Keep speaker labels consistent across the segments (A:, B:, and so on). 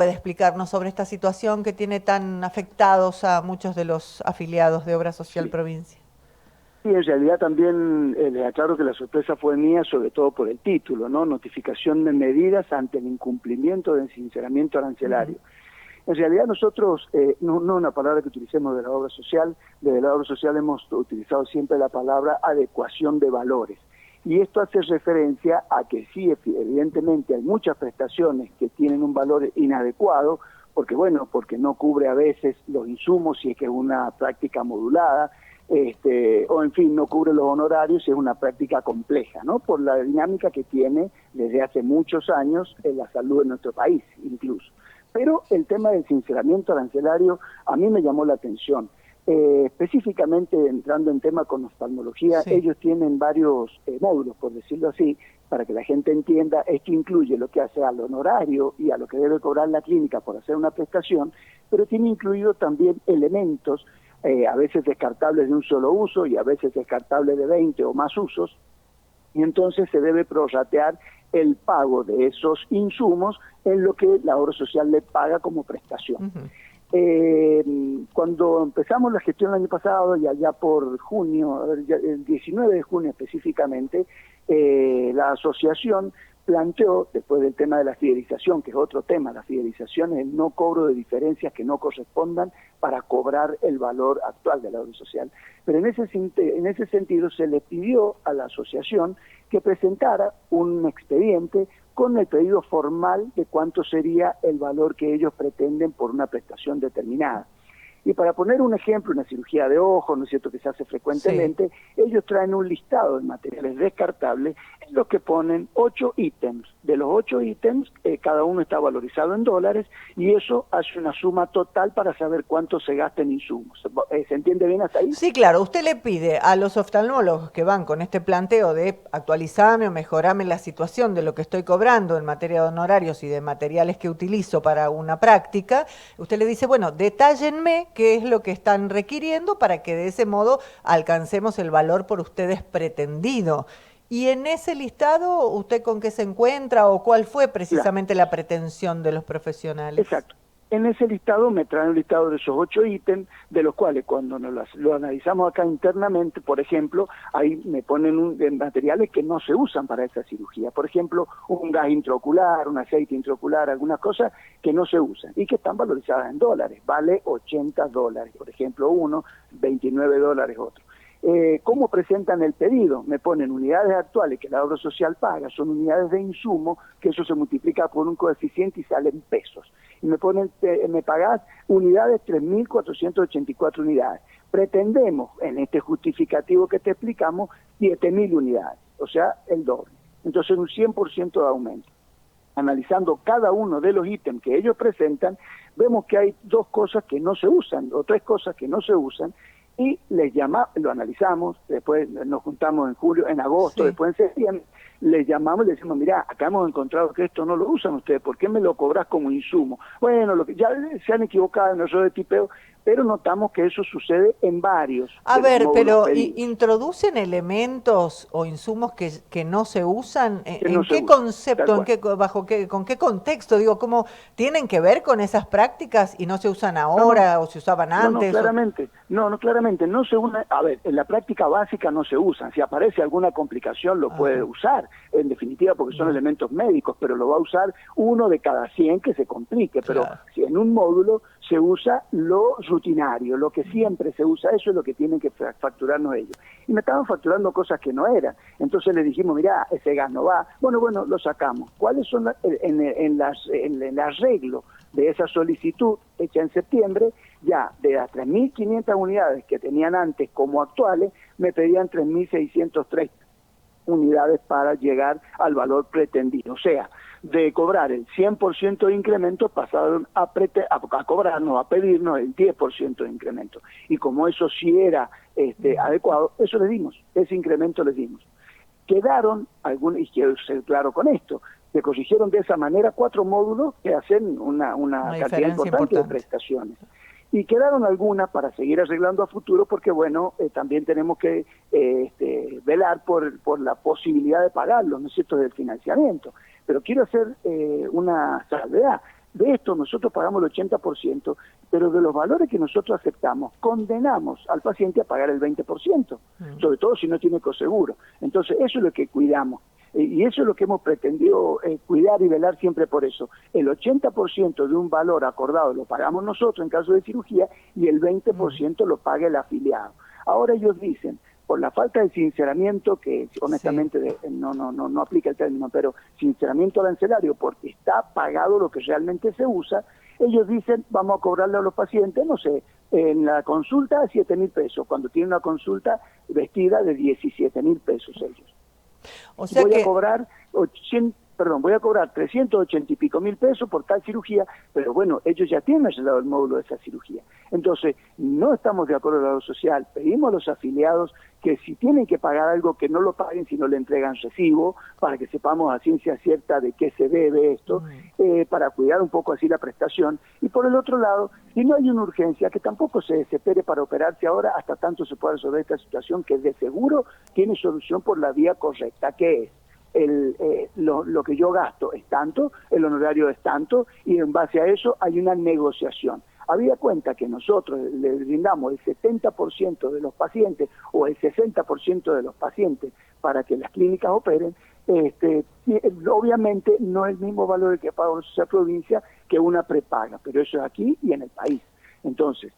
A: puede explicarnos sobre esta situación que tiene tan afectados a muchos de los afiliados de Obra Social
B: Sí.
A: Provincia?
B: Sí, en realidad también les aclaro que la sorpresa fue mía, sobre todo por el título, ¿no? Notificación de medidas ante el incumplimiento del sinceramiento
A: Ujú.
B: arancelario. En realidad nosotros, no una palabra que utilicemos de la obra social, desde la obra social hemos utilizado siempre la palabra adecuación de valores. Y esto hace referencia a que sí, evidentemente hay muchas prestaciones que tienen un valor inadecuado, porque bueno, porque no cubre a veces los insumos si es que es una práctica modulada, o en fin, no cubre los honorarios si es una práctica compleja, ¿no? Por la dinámica que tiene desde hace muchos años en la salud en nuestro país, incluso. Pero el tema del sinceramiento arancelario a mí me llamó la atención. Específicamente entrando en tema con oftalmología,
A: Sí.
B: ellos tienen varios módulos, por decirlo así, para que la gente entienda. Esto incluye lo que hace al honorario y a lo que debe cobrar la clínica por hacer una prestación, pero tiene incluido también elementos, a veces descartables de un solo uso y a veces descartables de 20 o más usos, y entonces se debe prorratear el pago de esos insumos en lo que la obra social le paga como prestación.
A: Ujú.
B: Cuando empezamos la gestión el año pasado, y allá por junio, el 19 de junio específicamente, la asociación planteó, después del tema de la fidelización, que es otro tema, la fidelización es el no cobro de diferencias que no correspondan para cobrar el valor actual de la obra social. Pero en ese sentido se le pidió a la asociación que presentara un expediente con el pedido formal de cuánto sería el valor que ellos pretenden por una prestación determinada. Y para poner un ejemplo, una cirugía de ojo, ¿no es cierto?, que se hace
A: Sí.
B: frecuentemente, ellos traen un listado de materiales descartables en los que ponen 8 ítems. De los 8 ítems, cada uno está valorizado en dólares y eso hace una suma total para saber cuánto se gasta en insumos. ¿Se entiende bien hasta ahí?
A: Sí, claro, usted le pide a los oftalmólogos que van con este planteo de actualizarme o mejorarme la situación de lo que estoy cobrando en materia de honorarios y de materiales que utilizo para una práctica, usted le dice, bueno, detállenme qué es lo que están requiriendo para que de ese modo alcancemos el valor por ustedes pretendido. Y en ese listado, ¿usted con qué se encuentra o cuál fue
B: Claro.
A: precisamente la pretensión de los profesionales?
B: Exacto. En ese listado me traen un listado de esos 8 ítems, de los cuales cuando lo analizamos acá internamente, por ejemplo, ahí me ponen materiales que no se usan para esa cirugía. Por ejemplo, un gas intraocular, un aceite intraocular, algunas cosas que no se usan y que están valorizadas en dólares. Vale $80, por ejemplo, uno, $29 otro. ¿Cómo presentan el pedido? Me ponen unidades actuales que la obra social paga, son unidades de insumo, que eso se multiplica por un coeficiente y salen pesos. Y me ponen, me pagás unidades, 3.484 unidades. Pretendemos, en este justificativo que te explicamos, 7.000 unidades, o sea, el doble. Entonces, un 100% de aumento. Analizando cada uno de los ítems que ellos presentan, vemos que hay dos cosas que no se usan, o tres cosas que no se usan, y lo analizamos, después nos juntamos en julio, en agosto,
A: Sí.
B: después en septiembre, les llamamos y le decimos, mirá, acá hemos encontrado que esto no lo usan ustedes, ¿por qué me lo cobras como insumo? Bueno, ya se han equivocado en el error de tipeo, pero notamos que eso sucede en varios
A: A
B: de los
A: ver,
B: módulos
A: pero
B: pedidos,
A: ¿introducen elementos o insumos que no se usan?
B: que no
A: En
B: se
A: qué
B: usan, tal
A: concepto,
B: cual.
A: bajo qué, con qué contexto? Digo, ¿cómo tienen que ver con esas prácticas y no se usan
B: No, no,
A: ahora o se usaban
B: no,
A: antes?
B: claramente, claramente, no se una, a ver, en la práctica básica no se usan, si aparece alguna complicación lo puede
A: Ajá,
B: usar, en definitiva porque son
A: bien,
B: elementos médicos, pero lo va a usar uno de cada 100 que se complique, pero
A: claro.
B: si en un módulo se usa lo rutinario, lo que siempre se usa, eso es lo que tienen que facturarnos ellos. Y me estaban facturando cosas que no eran, entonces le dijimos, mirá, ese gas no va, bueno, lo sacamos. ¿Cuáles son en el arreglo de esa solicitud hecha en septiembre? Ya de las 3.500 unidades que tenían antes como actuales, me pedían 3.603 unidades para llegar al valor pretendido. O sea, de cobrar el 100% de incremento pasaron a cobrarnos, a pedirnos el 10% de incremento. Y como eso sí era adecuado, eso les dimos, ese incremento les dimos. Quedaron algunos, y quiero ser claro con esto, se corrigieron de esa manera 4 módulos que hacen una
A: Una
B: cantidad
A: diferencia
B: importante de
A: importante.
B: prestaciones. Y quedaron algunas para seguir arreglando a futuro porque, bueno, también tenemos que velar por la posibilidad de pagarlo, ¿no es cierto?, del financiamiento. Pero quiero hacer una salvedad. De esto nosotros pagamos el 80%, pero de los valores que nosotros aceptamos, condenamos al paciente a pagar el 20%, sobre todo si no tiene coseguro. Entonces, eso es lo que cuidamos. Y eso es lo que hemos pretendido cuidar y velar siempre por eso. El 80% de un valor acordado lo pagamos nosotros en caso de cirugía y el 20% lo paga el afiliado. Ahora ellos dicen, por la falta de sinceramiento, que honestamente no aplica el término, pero sinceramiento arancelario, porque está pagado lo que realmente se usa, ellos dicen, vamos a cobrarle a los pacientes, no sé, en la consulta 7.000 pesos, cuando tiene una consulta vestida de 17.000 pesos ellos.
A: O sea
B: voy a cobrar 380 y pico mil pesos por tal cirugía, pero bueno, ellos ya tienen arreglado el módulo de esa cirugía. Entonces, no estamos de acuerdo con la obra social, pedimos a los afiliados que si tienen que pagar algo, que no lo paguen, si no le entregan recibo, para que sepamos a ciencia cierta de qué se debe esto, para cuidar un poco así la prestación. Y por el otro lado, si no hay una urgencia, que tampoco se desespere para operarse ahora hasta tanto se pueda resolver esta situación, que de seguro tiene solución por la vía correcta, que es lo que yo gasto es tanto, el honorario es tanto, y en base a eso hay una negociación. Habida cuenta que nosotros le brindamos el 70% de los pacientes o el 60% de los pacientes para que las clínicas operen, obviamente no es el mismo valor que paga la sociedad provincia que una prepaga, pero eso es aquí y en el país. Entonces,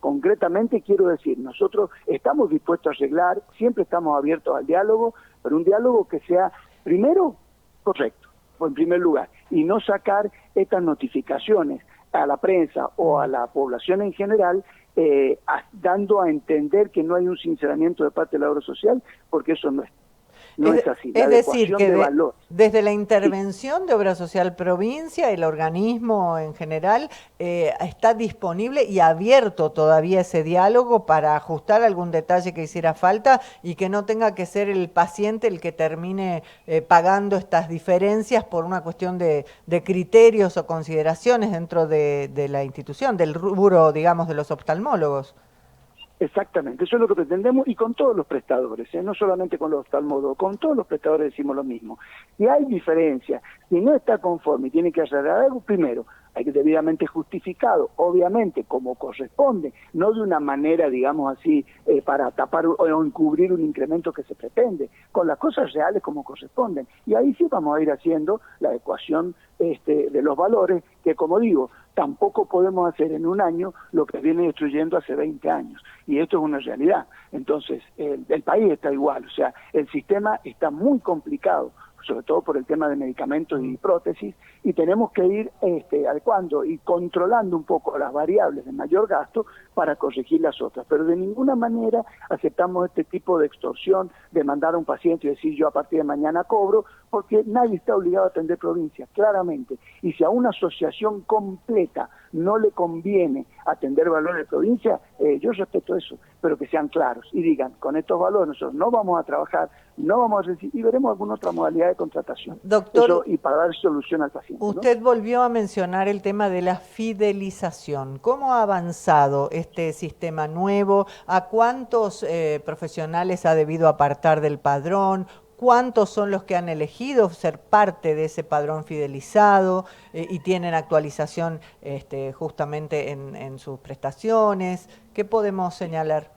B: concretamente quiero decir, nosotros estamos dispuestos a arreglar, siempre estamos abiertos al diálogo, pero un diálogo que sea, primero, correcto, en primer lugar, y no sacar estas notificaciones a la prensa o a la población en general, dando a entender que no hay un sinceramiento de parte de la obra social, porque eso no es así.
A: Es decir, que desde la intervención de Obra Social Provincia, el organismo en general está disponible y abierto todavía ese diálogo para ajustar algún detalle que hiciera falta y que no tenga que ser el paciente el que termine pagando estas diferencias por una cuestión de criterios o consideraciones dentro de la institución, del rubro, digamos, de los oftalmólogos.
B: Exactamente, eso es lo que pretendemos y con todos los prestadores, no solamente con los oftalmólogos, con todos los prestadores decimos lo mismo. Si hay diferencia, si no está conforme y tiene que arreglar algo, primero, hay que debidamente justificado, obviamente, como corresponde, no de una manera, digamos así, para tapar o encubrir un incremento que se pretende, con las cosas reales como corresponden. Y ahí sí vamos a ir haciendo la adecuación de los valores, que como digo, tampoco podemos hacer en un año lo que viene destruyendo hace 20 años. Y esto es una realidad. Entonces, el país está igual, o sea, el sistema está muy complicado, sobre todo por el tema de medicamentos y prótesis, y tenemos que ir adecuando y controlando un poco las variables de mayor gasto para corregir las otras. Pero de ninguna manera aceptamos este tipo de extorsión, de mandar a un paciente y decir yo a partir de mañana cobro, porque nadie está obligado a atender provincias, claramente. Y si a una asociación completa no le conviene atender valores de provincia, yo respeto eso, pero que sean claros y digan, con estos valores nosotros no vamos a trabajar, no vamos a recibir, y veremos alguna otra modalidad de contratación.
A: Doctor,
B: eso, y para dar solución al paciente.
A: Usted volvió a mencionar el tema de la fidelización. ¿Cómo ha avanzado este sistema nuevo? ¿A cuántos profesionales ha debido apartar del padrón? ¿Cuántos son los que han elegido ser parte de ese padrón fidelizado y tienen actualización justamente en sus prestaciones? ¿Qué podemos señalar?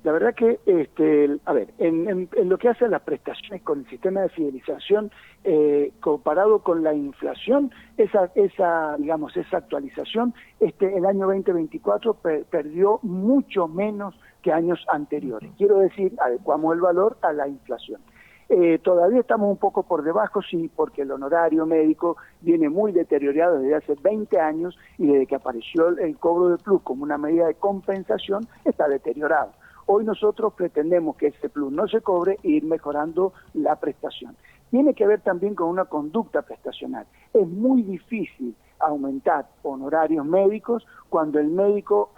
B: La verdad que, en lo que hace a las prestaciones con el sistema de fidelización, comparado con la inflación, esa actualización, el año 2024 perdió mucho menos que años anteriores. Quiero decir, adecuamos el valor a la inflación. Todavía estamos un poco por debajo, sí, porque el honorario médico viene muy deteriorado desde hace 20 años y desde que apareció el cobro de plus como una medida de compensación, está deteriorado. Hoy nosotros pretendemos que ese plus no se cobre e ir mejorando la prestación. Tiene que ver también con una conducta prestacional. Es muy difícil aumentar honorarios médicos cuando el médico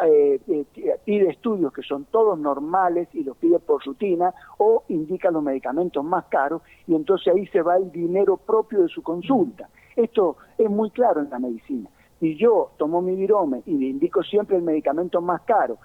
B: pide estudios que son todos normales y los pide por rutina o indica los medicamentos más caros y entonces ahí se va el dinero propio de su consulta. Esto es muy claro en la medicina. Si yo tomo mi virome y le indico siempre el medicamento más caro,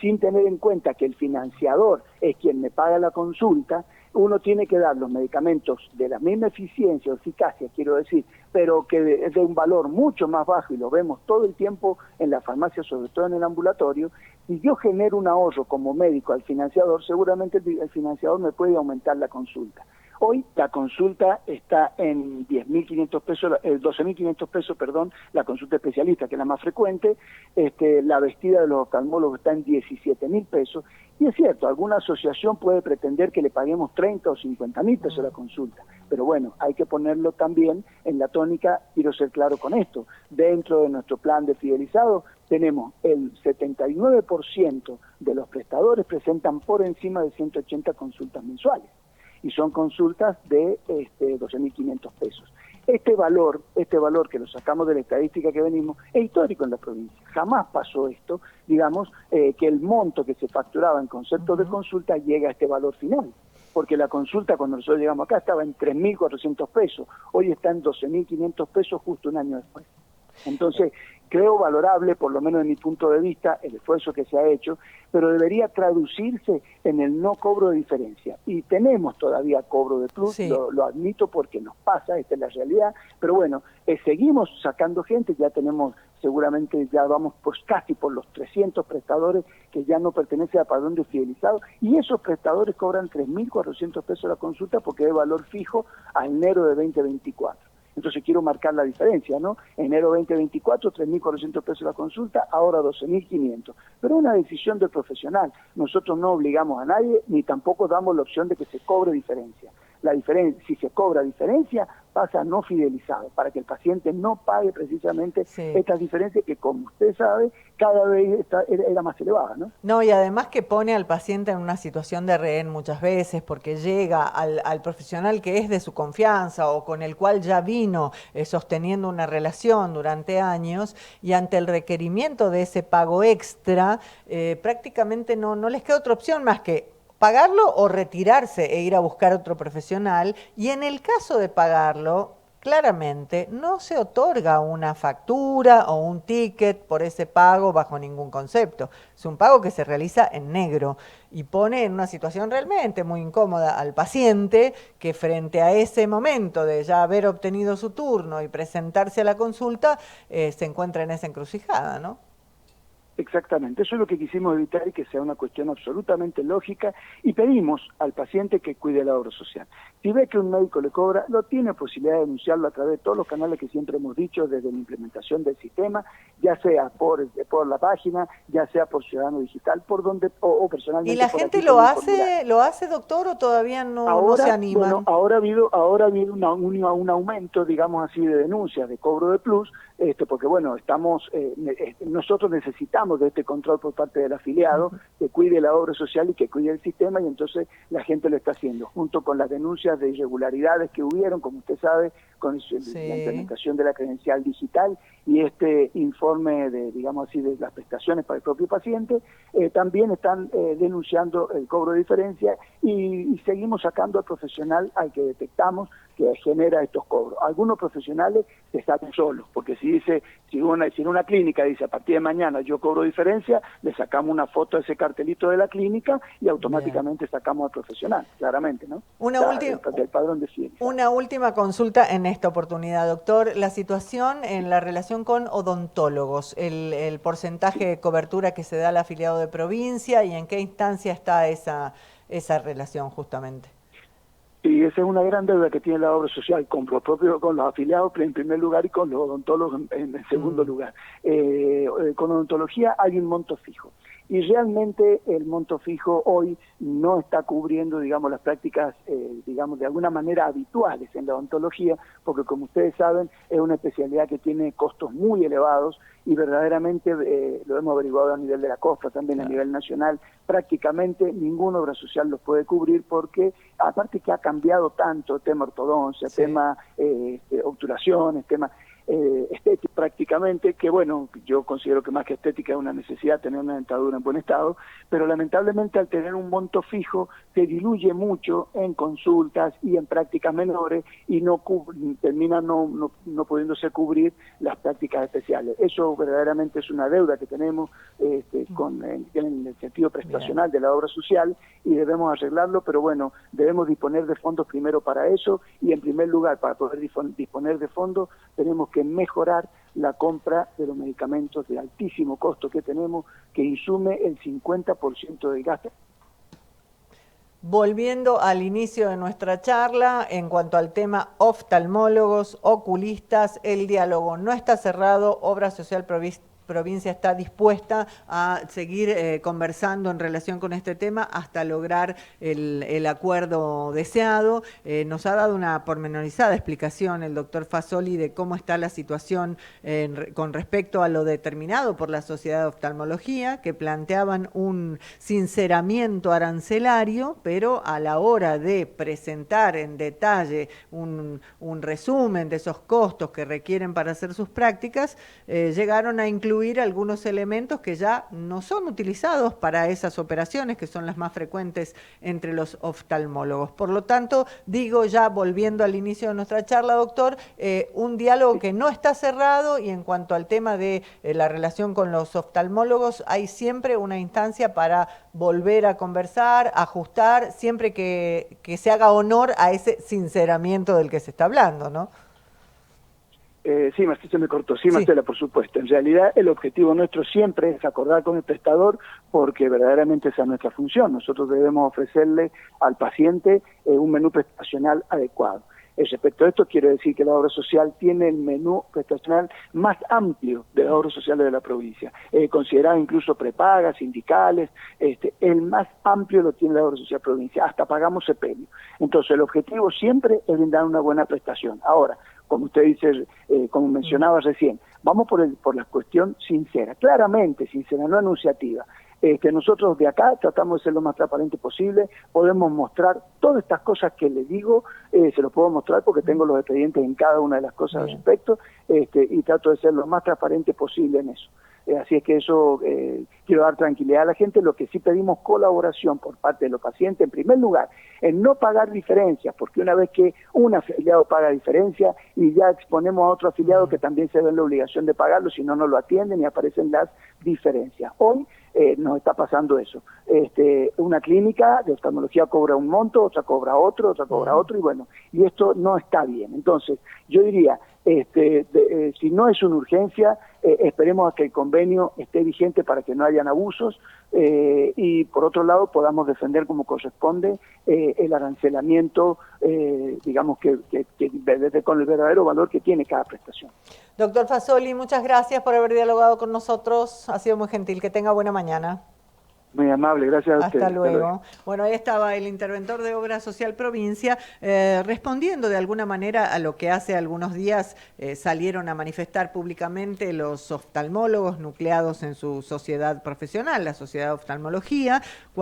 B: sin tener en cuenta que el financiador es quien me paga la consulta, uno tiene que dar los medicamentos de la misma eficiencia o eficacia, quiero decir, pero que es de un valor mucho más bajo, y lo vemos todo el tiempo en la farmacia, sobre todo en el ambulatorio, si yo genero un ahorro como médico al financiador, seguramente el financiador me puede aumentar la consulta. Hoy la consulta está en 10.500 pesos, 12.500 pesos, perdón, la consulta especialista, que es la más frecuente. La vestida de los oftalmólogos está en 17.000 pesos. Y es cierto, alguna asociación puede pretender que le paguemos 30 o 50.000 pesos la consulta. Pero bueno, hay que ponerlo también en la tónica, quiero ser claro con esto. Dentro de nuestro plan de fidelizado tenemos el 79% de los prestadores presentan por encima de 180 consultas mensuales. Y son consultas de 12.500 pesos. Este valor que lo sacamos de la estadística que venimos, es histórico en la provincia. Jamás pasó esto, digamos, que el monto que se facturaba en conceptos de consulta llega a este valor final. Porque la consulta, cuando nosotros llegamos acá, estaba en 3.400 pesos. Hoy está en 12.500 pesos justo un año después. Entonces, creo valorable, por lo menos de mi punto de vista, el esfuerzo que se ha hecho, pero debería traducirse en el no cobro de diferencia. Y tenemos todavía cobro de plus, sí. Lo admito porque nos pasa, esta es la realidad, pero bueno, seguimos sacando gente, ya tenemos, seguramente ya vamos pues casi por los 300 prestadores que ya no pertenecen al padrón de fidelizado, y esos prestadores cobran 3.400 pesos la consulta porque es valor fijo a enero de 2024. Entonces quiero marcar la diferencia, ¿no? Enero 2024, 3.400 pesos la consulta, ahora 12.500. Pero es una decisión del profesional. Nosotros no obligamos a nadie, ni tampoco damos la opción de que se cobre diferencia. La diferencia, si se cobra diferencia, pasa a no fidelizado, para que el paciente no pague precisamente estas diferencias que, como usted sabe, cada vez era más elevada, ¿no?
A: No, y además que pone al paciente en una situación de rehén muchas veces, porque llega al profesional que es de su confianza o con el cual ya vino sosteniendo una relación durante años, y ante el requerimiento de ese pago extra, prácticamente no les queda otra opción más que pagarlo o retirarse e ir a buscar otro profesional, y en el caso de pagarlo, claramente no se otorga una factura o un ticket por ese pago bajo ningún concepto. Es un pago que se realiza en negro y pone en una situación realmente muy incómoda al paciente, que frente a ese momento de ya haber obtenido su turno y presentarse a la consulta, se encuentra en esa encrucijada, ¿no?
B: Exactamente, eso es lo que quisimos evitar y que sea una cuestión absolutamente lógica, y pedimos al paciente que cuide el ahorro social. Si ve que un médico le cobra, lo tiene posibilidad de denunciarlo a través de todos los canales que siempre hemos dicho desde la implementación del sistema, ya sea por la página, ya sea por Ciudadano Digital, por donde o personalmente.
A: ¿Y la gente lo hace, doctor, o todavía no se animan?
B: Bueno, ahora ha habido un aumento, digamos así, de denuncias de cobro de plus, porque bueno, nosotros necesitamos de este control por parte del afiliado, que cuide la obra social y que cuide el sistema, y entonces la gente lo está haciendo, junto con las denuncias de irregularidades que hubieron, como usted sabe, con la implementación de la credencial digital y este informe de, digamos así, de las prestaciones para el propio paciente. También están denunciando el cobro de diferencia, y seguimos sacando al profesional al que detectamos que genera estos cobros. Algunos profesionales se sacan solos, porque si en una clínica dice a partir de mañana yo cobro diferencia, le sacamos una foto de ese cartelito de la clínica y automáticamente sacamos al profesional, claramente, ¿no? Del padrón de fidelidad.
A: Una última consulta en esta oportunidad, doctor. La situación en la relación con odontólogos, el porcentaje de cobertura que se da al afiliado de provincia, y en qué instancia está esa relación justamente.
B: Y esa es una gran deuda que tiene la obra social con los afiliados en primer lugar y con los odontólogos en segundo lugar. Con odontología hay un monto fijo, y realmente el monto fijo hoy no está cubriendo, digamos, las prácticas, digamos, de alguna manera habituales en la odontología, porque como ustedes saben, es una especialidad que tiene costos muy elevados, y verdaderamente lo hemos averiguado a nivel de la COFRA, también a nivel nacional, prácticamente ninguna obra social los puede cubrir, porque aparte que ha cambiado tanto tema ortodoncia, tema obturaciones, tema estética, prácticamente estéticamente, que bueno, yo considero que más que estética es una necesidad tener una dentadura en buen estado, pero lamentablemente al tener un monto fijo se diluye mucho en consultas y en prácticas menores y termina no pudiéndose cubrir las prácticas especiales. Eso verdaderamente es una deuda que tenemos en el sentido prestacional de la obra social y debemos arreglarlo, pero bueno, debemos disponer de fondos primero para eso y en primer lugar, para poder disponer de fondos, tenemos que mejorar la compra de los medicamentos de altísimo costo que tenemos, que insume el 50% del gasto.
A: Volviendo al inicio de nuestra charla, en cuanto al tema oftalmólogos, oculistas, el diálogo no está cerrado, Obra Social Provincia está dispuesta a seguir conversando en relación con este tema hasta lograr el acuerdo deseado. Nos ha dado una pormenorizada explicación el doctor Fasoli de cómo está la situación con respecto a lo determinado por la Sociedad de Oftalmología, que planteaban un sinceramiento arancelario, pero a la hora de presentar en detalle un resumen de esos costos que requieren para hacer sus prácticas, llegaron a incluir algunos elementos que ya no son utilizados para esas operaciones, que son las más frecuentes entre los oftalmólogos. Por lo tanto, digo ya volviendo al inicio de nuestra charla, doctor, un diálogo que no está cerrado y en cuanto al tema de la relación con los oftalmólogos, hay siempre una instancia para volver a conversar, ajustar, siempre que se haga honor a ese sinceramiento del que se está hablando, ¿no?
B: Sí, Marcela, se me cortó. Sí, Marcela, por supuesto. En realidad, el objetivo nuestro siempre es acordar con el prestador porque verdaderamente esa es nuestra función. Nosotros debemos ofrecerle al paciente un menú prestacional adecuado. Respecto a esto, quiero decir que la obra social tiene el menú prestacional más amplio de las obras sociales de la provincia, considerado incluso prepagas, sindicales, el más amplio lo tiene la obra social provincia, hasta pagamos sepelio. Entonces, el objetivo siempre es brindar una buena prestación. Ahora, como usted dice, como mencionaba recién, vamos por la cuestión sincera, claramente sincera, no enunciativa. Nosotros de acá tratamos de ser lo más transparente posible, podemos mostrar todas estas cosas que le digo, se los puedo mostrar porque tengo los expedientes en cada una de las cosas al respecto, y trato de ser lo más transparente posible en eso. Así es que eso, quiero dar tranquilidad a la gente. Lo que sí pedimos colaboración por parte de los pacientes, en primer lugar, en no pagar diferencias, porque una vez que un afiliado paga diferencia y ya exponemos a otro afiliado que también se ve en la obligación de pagarlo, si no, no lo atienden y aparecen las diferencias. Hoy nos está pasando eso. Una clínica de oftalmología cobra un monto, otra cobra otro, y bueno, y esto no está bien. Entonces, yo diría, si no es una urgencia, esperemos a que el convenio esté vigente para que no hayan abusos y por otro lado podamos defender como corresponde el arancelamiento, digamos que con el verdadero valor que tiene cada prestación.
A: Doctor Fasoli, muchas gracias por haber dialogado con nosotros, ha sido muy gentil, que tenga buena mañana.
B: Muy amable, gracias a usted.
A: Hasta luego. Bueno, ahí estaba el interventor de Obra Social Provincia respondiendo de alguna manera a lo que hace algunos días salieron a manifestar públicamente los oftalmólogos nucleados en su sociedad profesional, la Sociedad de Oftalmología.